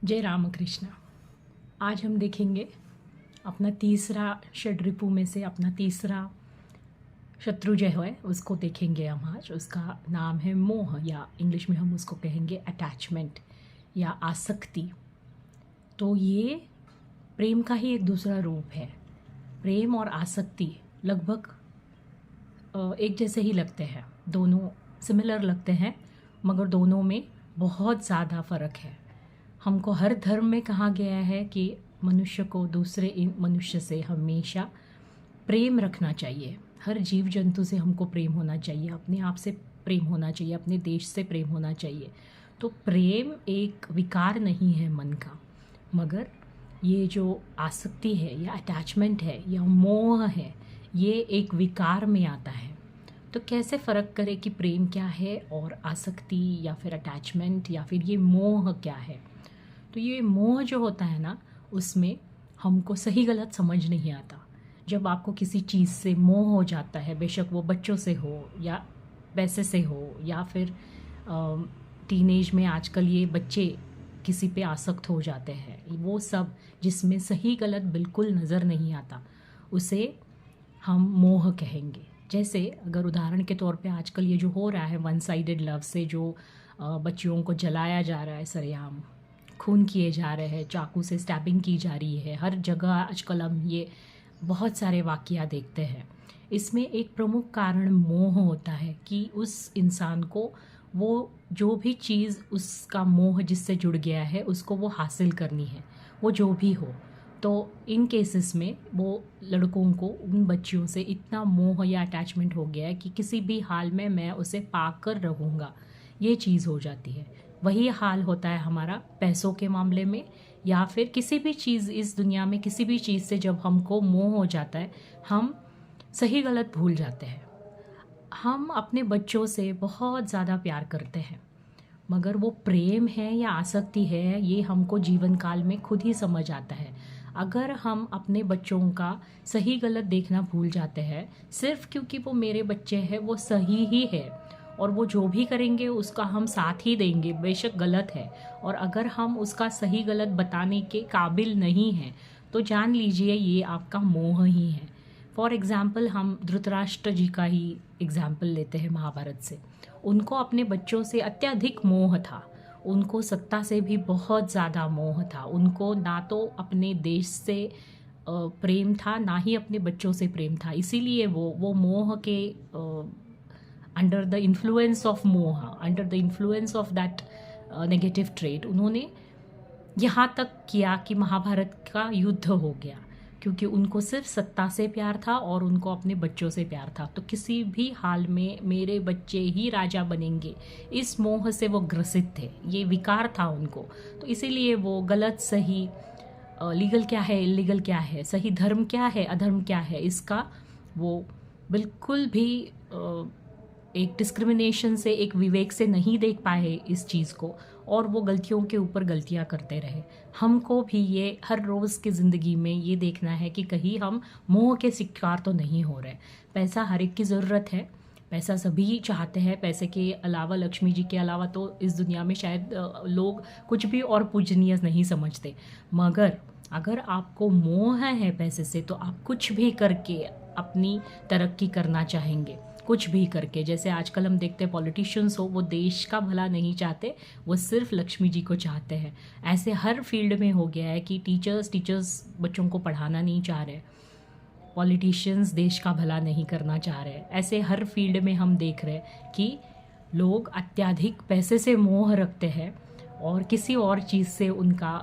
जय रामकृष्ण। आज हम देखेंगे अपना तीसरा षड्रिपु में से अपना तीसरा शत्रु जो है उसको देखेंगे हम आज। उसका नाम है मोह, या इंग्लिश में हम उसको कहेंगे अटैचमेंट या आसक्ति। तो ये प्रेम का ही एक दूसरा रूप है। प्रेम और आसक्ति लगभग एक जैसे ही लगते हैं, दोनों सिमिलर लगते हैं, मगर दोनों में बहुत ज़्यादा फ़र्क है। हमको हर धर्म में कहा गया है कि मनुष्य को दूसरे मनुष्य से हमेशा प्रेम रखना चाहिए। हर जीव जंतु से हमको प्रेम होना चाहिए, अपने आप से प्रेम होना चाहिए, अपने देश से प्रेम होना चाहिए। तो प्रेम एक विकार नहीं है मन का, मगर ये जो आसक्ति है या अटैचमेंट है या मोह है, ये एक विकार में आता है। तो कैसे फ़र्क करें कि प्रेम क्या है और आसक्ति या फिर अटैचमेंट या फिर ये मोह क्या है। तो ये मोह जो होता है ना, उसमें हमको सही गलत समझ नहीं आता। जब आपको किसी चीज़ से मोह हो जाता है, बेशक वो बच्चों से हो या पैसे से हो या फिर टीनेज में आजकल ये बच्चे किसी पे आसक्त हो जाते हैं, वो सब जिसमें सही गलत बिल्कुल नज़र नहीं आता, उसे हम मोह कहेंगे। जैसे अगर उदाहरण के तौर पे आजकल ये जो हो रहा है वन साइडेड लव से, जो बच्चियों को जलाया जा रहा है, सरेआम खून किए जा रहे हैं, चाकू से स्टैबिंग की जा रही है, हर जगह आजकल हम ये बहुत सारे वाक़या देखते हैं। इसमें एक प्रमुख कारण मोह होता है कि उस इंसान को वो जो भी चीज़ उसका मोह जिससे जुड़ गया है उसको वो हासिल करनी है, वो जो भी हो। तो इन केसेस में वो लड़कों को उन बच्चियों से इतना मोह या अटैचमेंट हो गया है कि किसी भी हाल में मैं उसे पाकर रहूँगा, ये चीज़ हो जाती है। वही हाल होता है हमारा पैसों के मामले में, या फिर किसी भी चीज़ इस दुनिया में, किसी भी चीज़ से जब हमको मोह हो जाता है, हम सही गलत भूल जाते हैं। हम अपने बच्चों से बहुत ज़्यादा प्यार करते हैं, मगर वो प्रेम है या आसक्ति है, ये हमको जीवन काल में खुद ही समझ आता है। अगर हम अपने बच्चों का सही गलत देखना भूल जाते हैं सिर्फ क्योंकि वो मेरे बच्चे हैं, वो सही ही है और वो जो भी करेंगे उसका हम साथ ही देंगे, बेशक गलत है, और अगर हम उसका सही गलत बताने के काबिल नहीं हैं तो जान लीजिए ये आपका मोह ही है। फॉर एग्ज़ाम्पल हम धृतराष्ट्र जी का ही एग्ज़ाम्पल लेते हैं महाभारत से। उनको अपने बच्चों से अत्यधिक मोह था, उनको सत्ता से भी बहुत ज़्यादा मोह था। उनको ना तो अपने देश से प्रेम था, ना ही अपने बच्चों से प्रेम था। इसीलिए वो मोह के अंडर द इन्फ्लुएंस ऑफ मोह, under the influence of that negative trait, उन्होंने यहाँ तक किया कि महाभारत का युद्ध हो गया, क्योंकि उनको सिर्फ सत्ता से प्यार था और उनको अपने बच्चों से प्यार था। तो किसी भी हाल में मेरे बच्चे ही राजा बनेंगे, इस मोह से वो ग्रसित थे, ये विकार था उनको। तो इसीलिए वो गलत सही, लीगल क्या है, इलीगल क्या है, सही धर्म क्या है, अधर्म क्या है, इसका वो बिल्कुल भी एक डिस्क्रिमिनेशन से, एक विवेक से नहीं देख पाए इस चीज़ को, और वो गलतियों के ऊपर गलतियां करते रहे। हमको भी ये हर रोज़ की ज़िंदगी में ये देखना है कि कहीं हम मोह के शिकार तो नहीं हो रहे। पैसा हर एक की ज़रूरत है, पैसा सभी चाहते हैं। पैसे के अलावा, लक्ष्मी जी के अलावा तो इस दुनिया में शायद लोग कुछ भी और पूजनीय नहीं समझते। मगर अगर आपको मोह है पैसे से, तो आप कुछ भी करके अपनी तरक्की करना चाहेंगे, कुछ भी करके। जैसे आजकल हम देखते हैं पॉलिटिशियंस हो, वो देश का भला नहीं चाहते, वो सिर्फ लक्ष्मी जी को चाहते हैं। ऐसे हर फील्ड में हो गया है कि टीचर्स बच्चों को पढ़ाना नहीं चाह रहे, पॉलिटिशियंस देश का भला नहीं करना चाह रहे। ऐसे हर फील्ड में हम देख रहे हैं कि लोग अत्यधिक पैसे से मोह रखते हैं और किसी और चीज़ से उनका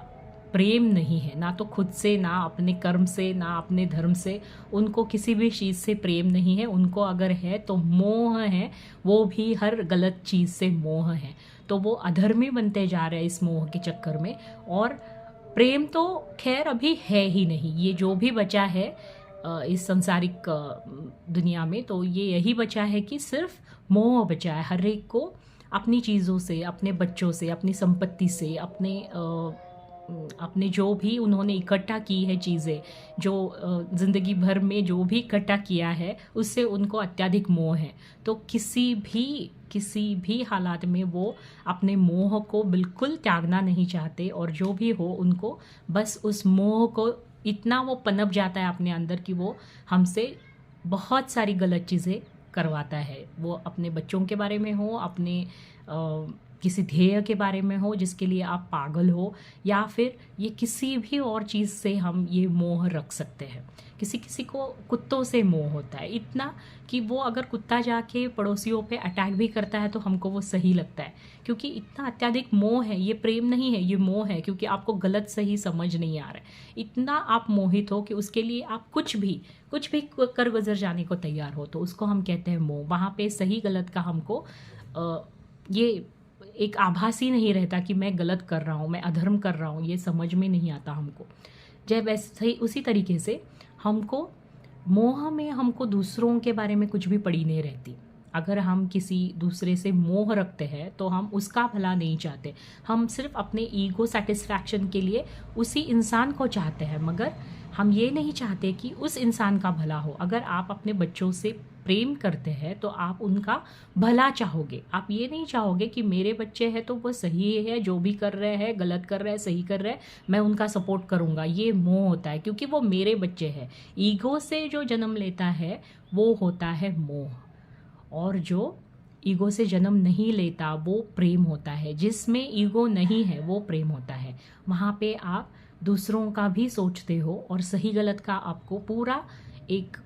प्रेम नहीं है, ना तो खुद से, ना अपने कर्म से, ना अपने धर्म से। उनको किसी भी चीज़ से प्रेम नहीं है। उनको अगर है तो मोह है, वो भी हर गलत चीज़ से मोह है। तो वो अधर्मी बनते जा रहे हैं इस मोह के चक्कर में। और प्रेम तो खैर अभी है ही नहीं। ये जो भी बचा है इस संसारिक दुनिया में, तो ये यही बचा है कि सिर्फ मोह बचा है। हर एक को अपनी चीज़ों से, अपने बच्चों से, अपनी संपत्ति से, अपने अपने जो भी उन्होंने इकट्ठा की है चीज़ें, जो ज़िंदगी भर में जो भी इकट्ठा किया है, उससे उनको अत्यधिक मोह है। तो किसी भी हालात में वो अपने मोह को बिल्कुल त्यागना नहीं चाहते, और जो भी हो उनको बस उस मोह को इतना वो पनप जाता है अपने अंदर कि वो हमसे बहुत सारी गलत चीज़ें करवाता है। वो अपने बच्चों के बारे में हो, अपने किसी ध्येय के बारे में हो जिसके लिए आप पागल हो, या फिर ये किसी भी और चीज़ से हम ये मोह रख सकते हैं। किसी किसी को कुत्तों से मोह होता है इतना कि वो अगर कुत्ता जाके पड़ोसियों पे अटैक भी करता है तो हमको वो सही लगता है, क्योंकि इतना अत्यधिक मोह है। ये प्रेम नहीं है, ये मोह है, क्योंकि आपको गलत सही समझ नहीं आ रहा है। इतना आप मोहित हो कि उसके लिए आप कुछ भी कर गुजर जाने को तैयार हो, तो उसको हम कहते हैं मोह। वहाँ पे सही गलत का हमको ये एक आभास ही नहीं रहता कि मैं गलत कर रहा हूँ, मैं अधर्म कर रहा हूँ, ये समझ में नहीं आता हमको। जब ऐसे ही उसी तरीके से हमको मोह में हमको दूसरों के बारे में कुछ भी पड़ी नहीं रहती। अगर हम किसी दूसरे से मोह रखते हैं तो हम उसका भला नहीं चाहते, हम सिर्फ अपने ईगो सेटिस्फैक्शन के लिए उसी इंसान को चाहते हैं, मगर हम ये नहीं चाहते कि उस इंसान का भला हो। अगर आप अपने बच्चों से प्रेम करते हैं तो आप उनका भला चाहोगे। आप ये नहीं चाहोगे कि मेरे बच्चे हैं तो वो सही है, जो भी कर रहे हैं, गलत कर रहे हैं, सही कर रहे हैं, मैं उनका सपोर्ट करूँगा। ये मोह होता है, क्योंकि वो मेरे बच्चे हैं। ईगो से जो जन्म लेता है वो होता है मोह, और जो ईगो से जन्म नहीं लेता वो प्रेम होता है। जिसमें ईगो नहीं है वो प्रेम होता है। वहाँ पे आप दूसरों का भी सोचते हो, और सही गलत का आपको पूरा एक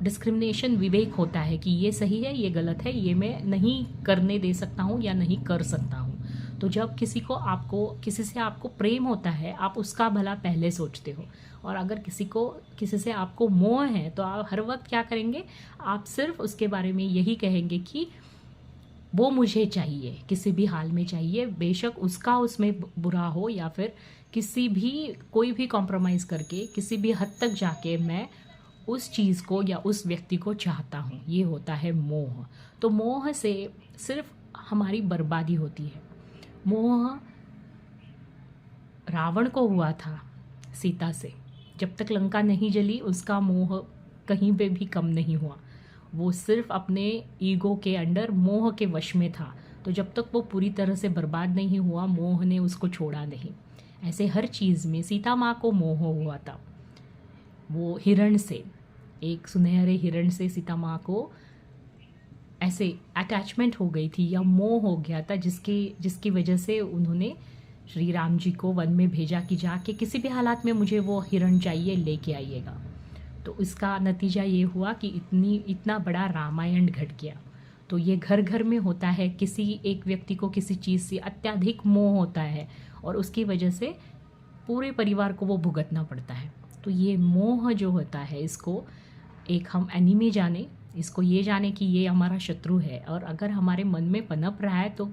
डिस्क्रिमिनेशन विवेक होता है कि ये सही है, ये गलत है, ये मैं नहीं करने दे सकता हूँ या नहीं कर सकता हूँ। तो जब किसी से आपको प्रेम होता है, आप उसका भला पहले सोचते हो। और अगर किसी से आपको मोह है तो आप हर वक्त क्या करेंगे, आप सिर्फ उसके बारे में यही कहेंगे कि वो मुझे चाहिए, किसी भी हाल में चाहिए, बेशक उसका उसमें बुरा हो, या फिर कोई भी कॉम्प्रोमाइज़ करके किसी भी हद तक जाके मैं उस चीज़ को या उस व्यक्ति को चाहता हूँ। ये होता है मोह। तो मोह से सिर्फ हमारी बर्बादी होती है। मोह रावण को हुआ था सीता से। जब तक लंका नहीं जली उसका मोह कहीं पे भी कम नहीं हुआ। वो सिर्फ अपने ईगो के अंडर मोह के वश में था। तो जब तक वो पूरी तरह से बर्बाद नहीं हुआ, मोह ने उसको छोड़ा नहीं। ऐसे हर चीज़ में सीता माँ को मोह हुआ था। वो हिरण से, एक सुनहरे हिरण से सीता माँ को ऐसे अटैचमेंट हो गई थी या मोह हो गया था, जिसकी वजह से उन्होंने श्री राम जी को वन में भेजा कि जाके किसी भी हालात में मुझे वो हिरण चाहिए, लेके आइएगा। तो इसका नतीजा ये हुआ कि इतना बड़ा रामायण घट गया। तो ये घर घर में होता है। किसी एक व्यक्ति को किसी चीज़ से अत्यधिक मोह होता है, और उसकी वजह से पूरे परिवार को वो भुगतना पड़ता है। तो ये मोह जो होता है, इसको एक हम एनिमी जाने, इसको ये जाने कि ये हमारा शत्रु है। और अगर हमारे मन में पनप रहा है तो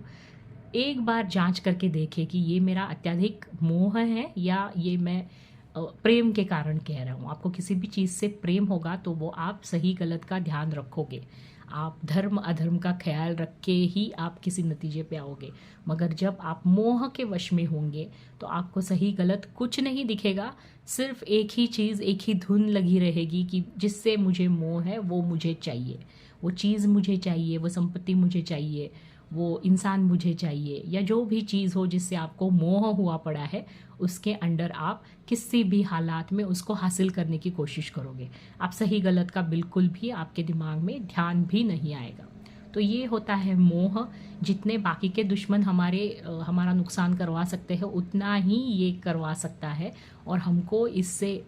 एक बार जांच करके देखें कि ये मेरा अत्यधिक मोह है या ये मैं प्रेम के कारण कह रहा हूँ। आपको किसी भी चीज़ से प्रेम होगा तो वो आप सही गलत का ध्यान रखोगे, आप धर्म अधर्म का ख्याल रख के ही आप किसी नतीजे पे आओगे। मगर जब आप मोह के वश में होंगे तो आपको सही गलत कुछ नहीं दिखेगा, सिर्फ एक ही चीज़, एक ही धुन लगी रहेगी कि जिससे मुझे मोह है, वो मुझे चाहिए, वो चीज़ मुझे चाहिए, वो संपत्ति मुझे चाहिए, वो इंसान मुझे चाहिए, या जो भी चीज़ हो जिससे आपको मोह हुआ पड़ा है, उसके अंडर आप किसी भी हालात में उसको हासिल करने की कोशिश करोगे। आप सही गलत का बिल्कुल भी आपके दिमाग में ध्यान भी नहीं आएगा। तो ये होता है मोह। जितने बाकी के दुश्मन हमारा नुकसान करवा सकते हैं, उतना ही ये करवा सकता है। और हमको इससे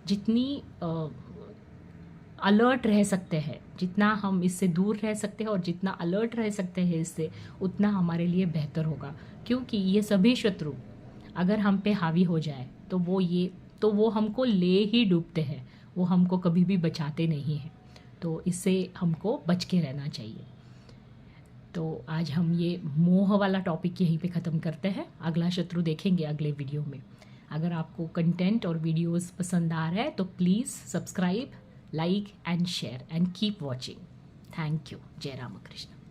जितनी अलर्ट रह सकते हैं, जितना हम इससे दूर रह सकते हैं और जितना अलर्ट रह सकते हैं इससे, उतना हमारे लिए बेहतर होगा। क्योंकि ये सभी शत्रु अगर हम पे हावी हो जाए तो वो हमको ले ही डूबते हैं, वो हमको कभी भी बचाते नहीं हैं। तो इससे हमको बच के रहना चाहिए। तो आज हम ये मोह वाला टॉपिक यहीं पे ख़त्म करते हैं। अगला शत्रु देखेंगे अगले वीडियो में। अगर आपको कंटेंट और वीडियोस पसंद आ रहा है तो please subscribe, like and share and keep watching. Thank you. Jai Ramakrishna.